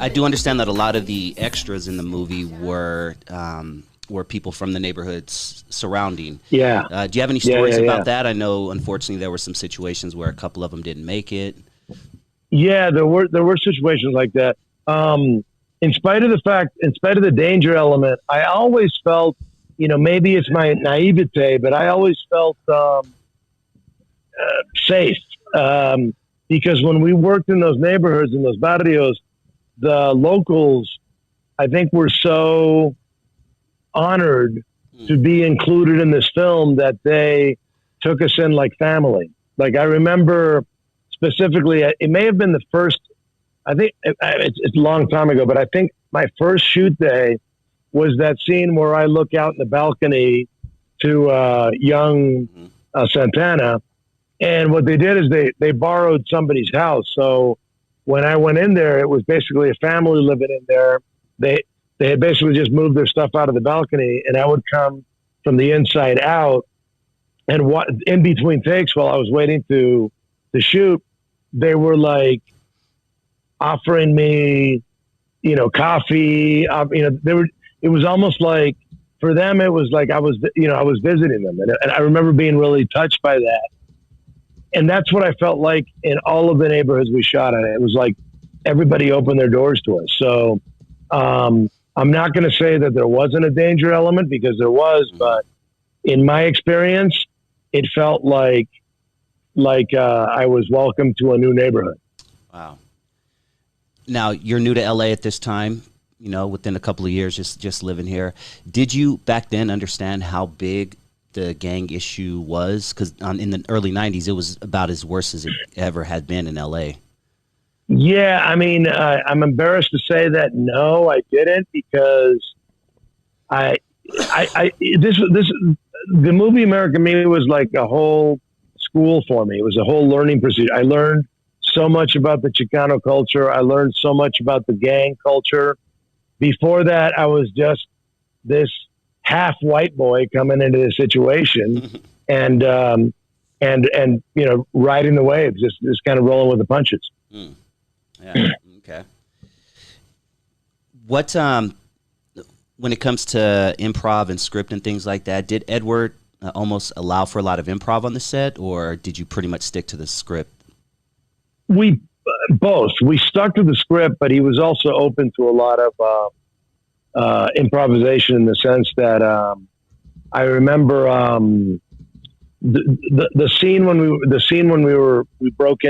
I do understand that a lot of the extras in the movie were people from the neighborhoods surrounding. Yeah. Do you have any stories about that? I know, unfortunately, there were some situations where a couple of them didn't make it. Yeah, there were situations like that. In spite of the danger element, I always felt, maybe it's my naivete, but I always felt safe. Because when we worked in those neighborhoods, in those barrios, the locals, I think, were so honored to be included in this film that they took us in like family. Like, I remember specifically, it may have been the first, I think it's a long time ago, but I think my first shoot day was that scene where I look out in the balcony to young Santana. And what they did is they borrowed somebody's house. So when I went in there, it was basically a family living in there. They had basically just moved their stuff out of the balcony, and I would come from the inside out. And what in between takes, while I was waiting to shoot, they were like offering me, coffee. It was almost like, for them, it was like I was visiting them, and I remember being really touched by that. And that's what I felt like in all of the neighborhoods we shot in. It was like everybody opened their doors to us. So I'm not going to say that there wasn't a danger element, because there was, but in my experience, it felt like I was welcome to a new neighborhood. Wow. Now, you're new to LA at this time, within a couple of years, just living here. Did you back then understand how big the gang issue was? Because in the early 90s, it was about as worse as it ever had been in LA. Yeah, I mean, I'm embarrassed to say that no, I didn't, because the movie American Me was like a whole school for me. It was a whole learning procedure. I learned so much about the Chicano culture. I learned so much about the gang culture. Before that, I was just this half white boy coming into the situation and riding the waves, just kind of rolling with the punches. Yeah. Okay. What, when it comes to improv and script and things like that, did Edward almost allow for a lot of improv on the set, or did you pretty much stick to the script? We both. We stuck to the script, but he was also open to a lot of improvisation, in the sense that I remember the scene when we broke in.